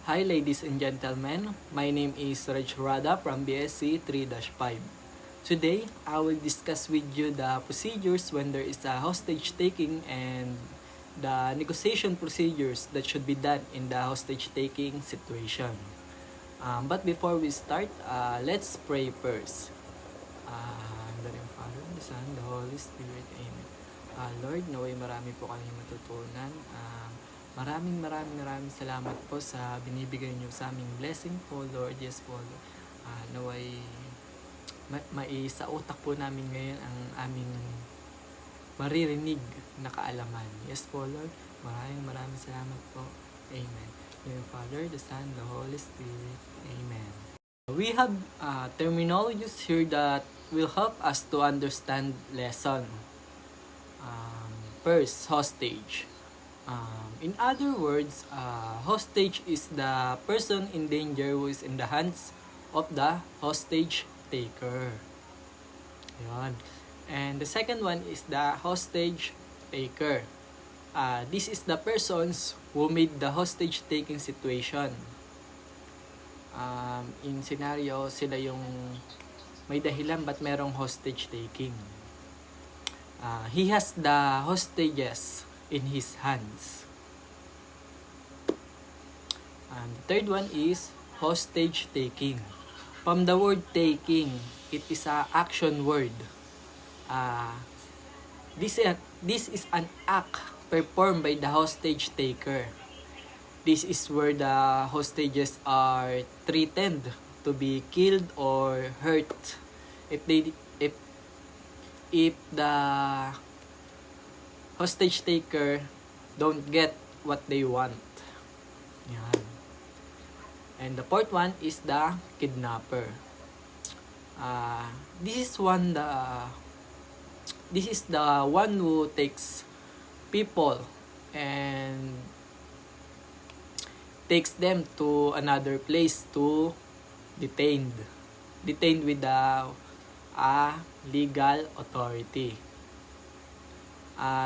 Hi ladies and gentlemen, my name is Raj Rada from BSc 3-5. Today, I will discuss with you the procedures when there is a hostage taking and the negotiation procedures that should be done in the hostage taking situation. But before we start, let's pray first. In the name of the Father, the Son, the Holy Spirit. Amen. Lord, naway marami po kami matutunan. Maraming salamat po sa binibigay niyo sa aming blessing po, Lord. Yes po, Lord. Naway maisa utak po namin ngayon ang aming maririnig na kaalaman. Yes po, Lord. Maraming salamat po. Amen. In the Father, the Son, the Holy Spirit. Amen. We have terminologies here that will help us to understand lesson. First, hostage. In other words, hostage is the person in danger who is in the hands of the hostage taker. Yan. And the second one is the hostage taker. This is the persons who made the hostage taking situation. In scenario, sila yung may dahilan ba't merong hostage taking. He has the hostages in his hands. And the third one is hostage taking. From the word taking, it is a action word. This is an act performed by the hostage taker. This is where the hostages are threatened to be killed or hurt if the hostage taker don't get what they want. Yan. And the fourth one is the kidnapper. This is the one who takes people and takes them to another place to detained with the legal authority.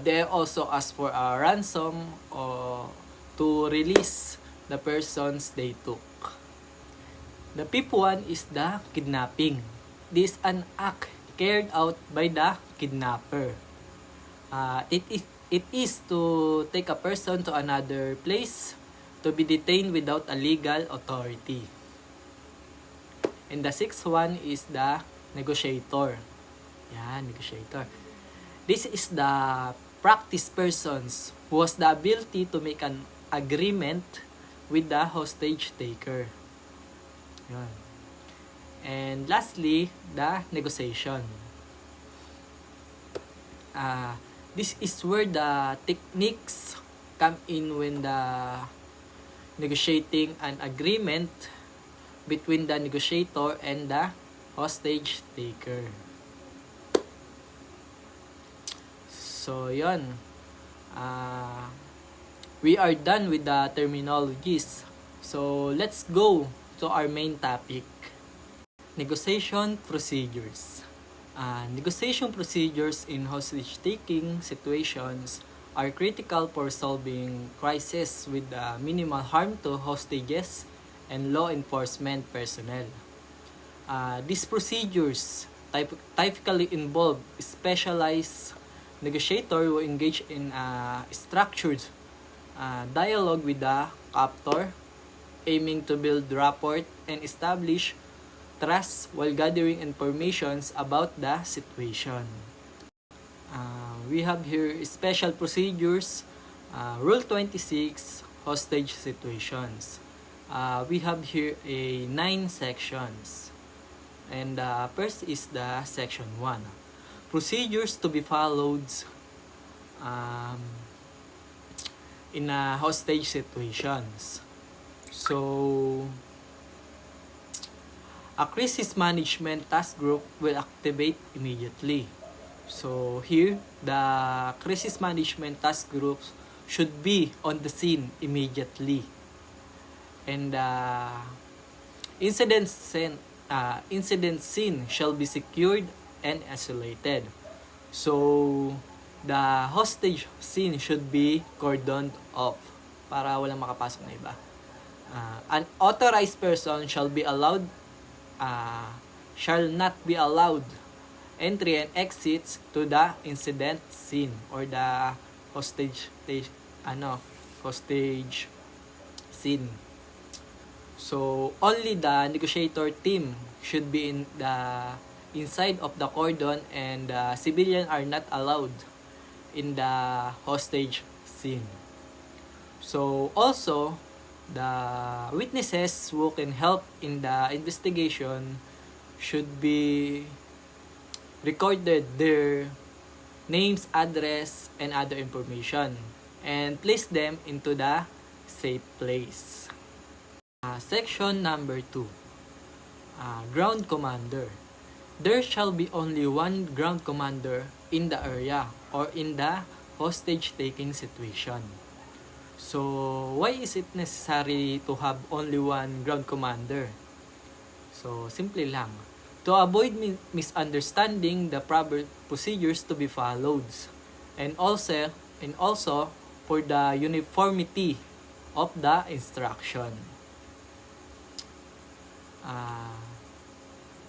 They also ask for a ransom or to release the persons they took. The fifth one is the kidnapping. This is an act carried out by the kidnapper. It is to take a person to another place to be detained without a legal authority. And the sixth one is the negotiator. Negotiator. This is the practice persons who has the ability to make an agreement with the hostage taker. Yan. And lastly, the negotiation. This is where the techniques come in when the negotiating an agreement between the negotiator and the hostage taker. So, yun. We are done with the terminologies. So, let's go to our main topic. Negotiation procedures. Negotiation procedures in hostage-taking situations are critical for solving crises with minimal harm to hostages and law enforcement personnel. These procedures typically involve specialized negotiator who engage in structured dialogue with the captor, aiming to build rapport and establish trust while gathering informations about the situation. We have here special procedures, Rule 26, hostage situations. We have here 9 sections. And first is the section 1. Procedures to be followed in hostage situations. So, a crisis management task group will activate immediately. So here, the crisis management task groups should be on the scene immediately. And incident scene shall be secured and isolated. So, the hostage scene should be cordoned off para walang makapasok na iba. An authorized person shall not be allowed entry and exits to the incident scene or the hostage hostage scene. So only the negotiator team should be inside of the cordon, and civilians are not allowed in the hostage scene. So also, the witnesses who can help in the investigation should be recorded their names, address, and other information, and place them into the safe place. Section number 2. Ground commander. There shall be only one ground commander in the area or in the hostage-taking situation. So, why is it necessary to have only one ground commander? So, simple lang. To avoid misunderstanding the proper procedures to be followed, and also for the uniformity of the instruction.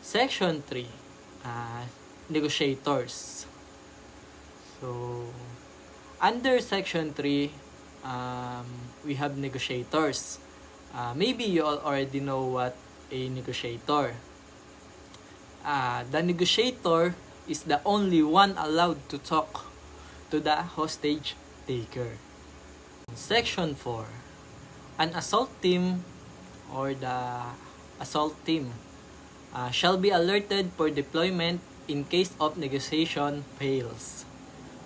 Section 3. Negotiators. So, under Section 3, we have negotiators. Maybe you all already know what a negotiator. The negotiator is the only one allowed to talk to the hostage taker. Section 4. An assault team or the assault team shall be alerted for deployment in case of negotiation fails.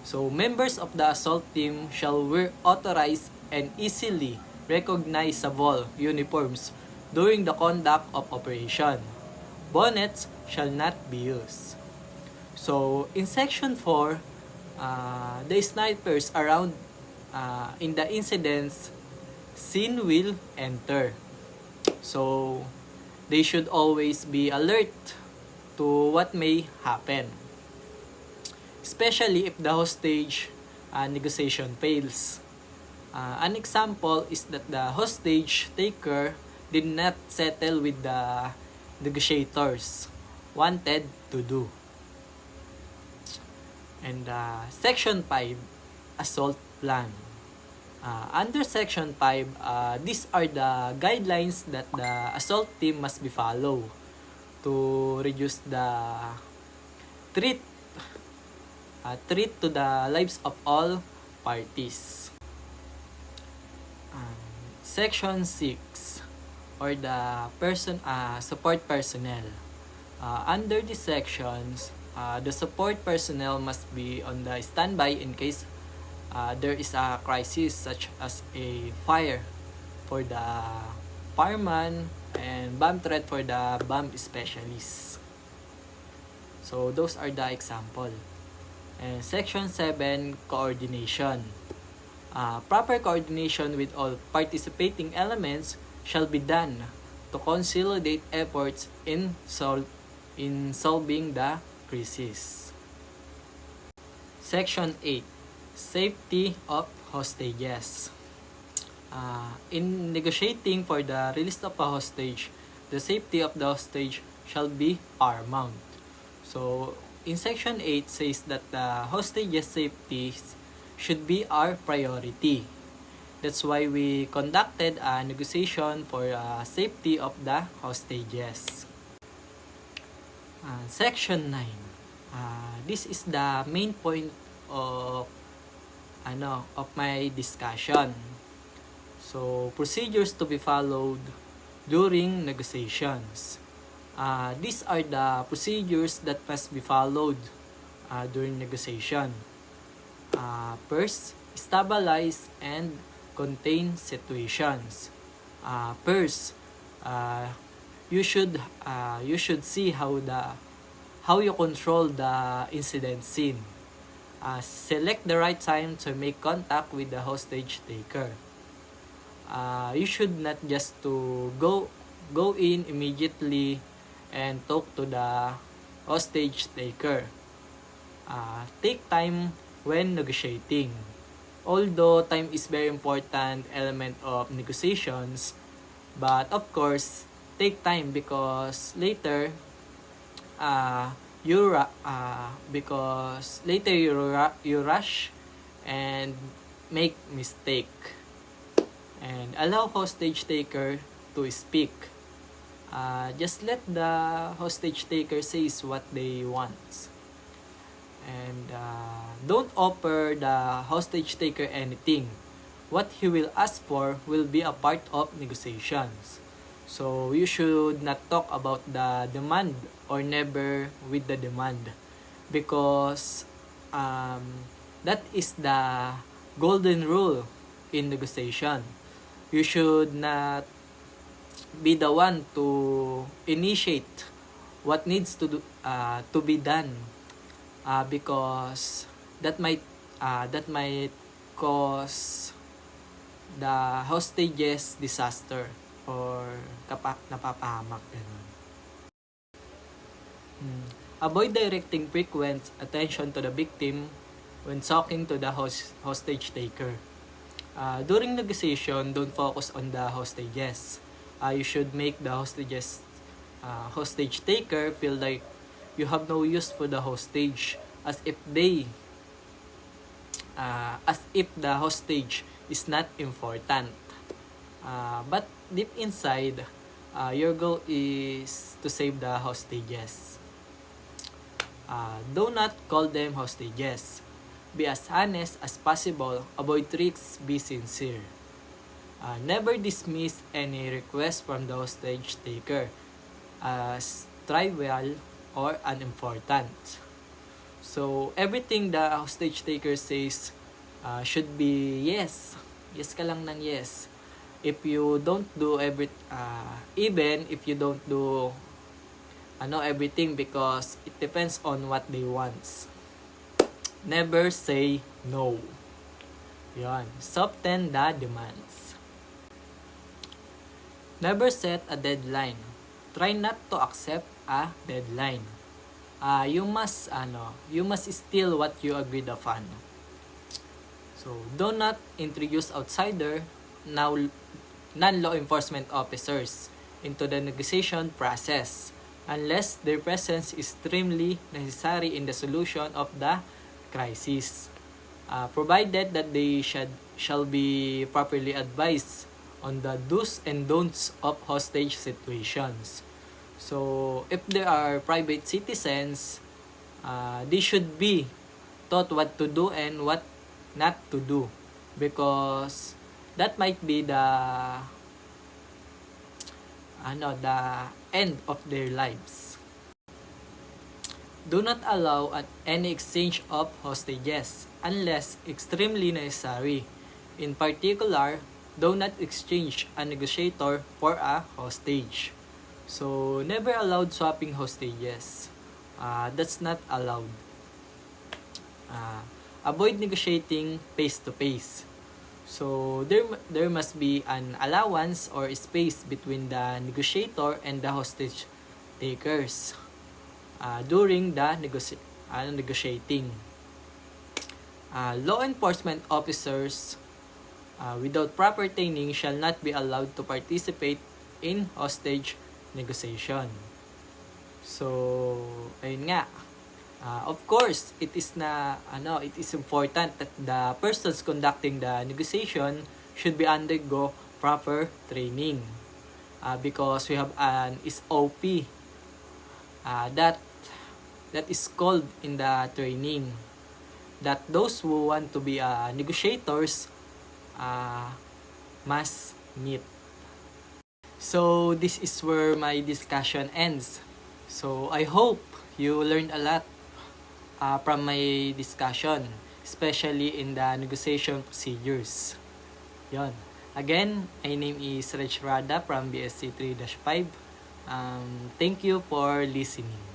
So, members of the assault team shall wear authorized and easily recognizable uniforms during the conduct of operation. Bonnets shall not be used. So, in Section 4, the snipers around in the incident's scene will enter. So, they should always be alert to what may happen, especially if the hostage negotiation fails. An example is that the hostage taker did not settle with the negotiators wanted to do. And Section 5, Assault Plan. Under Section 5, these are the guidelines that the assault team must be follow to reduce the threat to the lives of all parties. Section 6, or the support personnel. Under these sections, the support personnel must be on the standby in case there is a crisis such as a fire for the fireman and bomb threat for the bomb specialists. So those are the example. And Section 7, coordination. Proper coordination with all participating elements shall be done to consolidate efforts in solving the crisis. Section 8, safety of hostages. In negotiating for the release of a hostage, the safety of the hostage shall be paramount. So, in Section 8 says that the hostage's safety should be our priority. That's why we conducted a negotiation for safety of the hostages. Section 9. This is the main point of my discussion. So, procedures to be followed during negotiations. These are the procedures that must be followed during negotiation. First, stabilize and contain situations. First, you should see how you control the incident scene. Select the right time to make contact with the hostage taker. You should not just to go in immediately and talk to the hostage taker. Take time when negotiating. Although time is very important element of negotiations, But of course, take time because later you rush and make mistake, and allow hostage taker to speak. Just let the hostage taker says what they want, and don't offer the hostage taker anything. What he will ask for will be a part of negotiations. So you should not talk about the demand or never with the demand, because that is the golden rule in negotiation. You should not be the one to initiate what needs to be done, because that might cause the hostages disaster or napapahamak, ganun. Avoid directing frequent attention to the victim when talking to the hostage taker. During negotiation, don't focus on the hostages. You should make the hostage taker feel like you have no use for the hostage, as if the hostage is not important. But deep inside, your goal is to save the hostages. Do not call them hostages. Be as honest as possible. Avoid tricks. Be sincere. Never dismiss any request from the hostage taker as trivial or unimportant. So, everything the hostage taker says should be yes. Yes ka lang ng yes. If you don't do even if you don't do everything, because it depends on what they want. Never say no. Yan. Soften the demands. Never set a deadline. Try not to accept a deadline. You must steal what you agreed upon. So, do not introduce outsider, now non-law enforcement officers, into the negotiation process unless their presence is extremely necessary in the solution of the crisis, provided that they shall be properly advised on the do's and don'ts of hostage situations. So, if there are private citizens, they should be taught what to do and what not to do, because that might be the end of their lives. Do not allow any exchange of hostages unless extremely necessary. In particular, do not exchange a negotiator for a hostage. So, never allowed swapping hostages. That's not allowed. Avoid negotiating face-to-face. So, there must be an allowance or space between the negotiator and the hostage takers during the negotiating. Law enforcement officers without proper training shall not be allowed to participate in hostage negotiation. So, ayun nga. Of course, it is important that the persons conducting the negotiation should be undergo proper training, because we have an SOP that is called in the training that those who want to be negotiators must meet. So this is where my discussion ends. So I hope you learned a lot from my discussion, especially in the negotiation procedures. Yon. Again, my name is Reg Rada from BSC 3-5. Thank you for listening.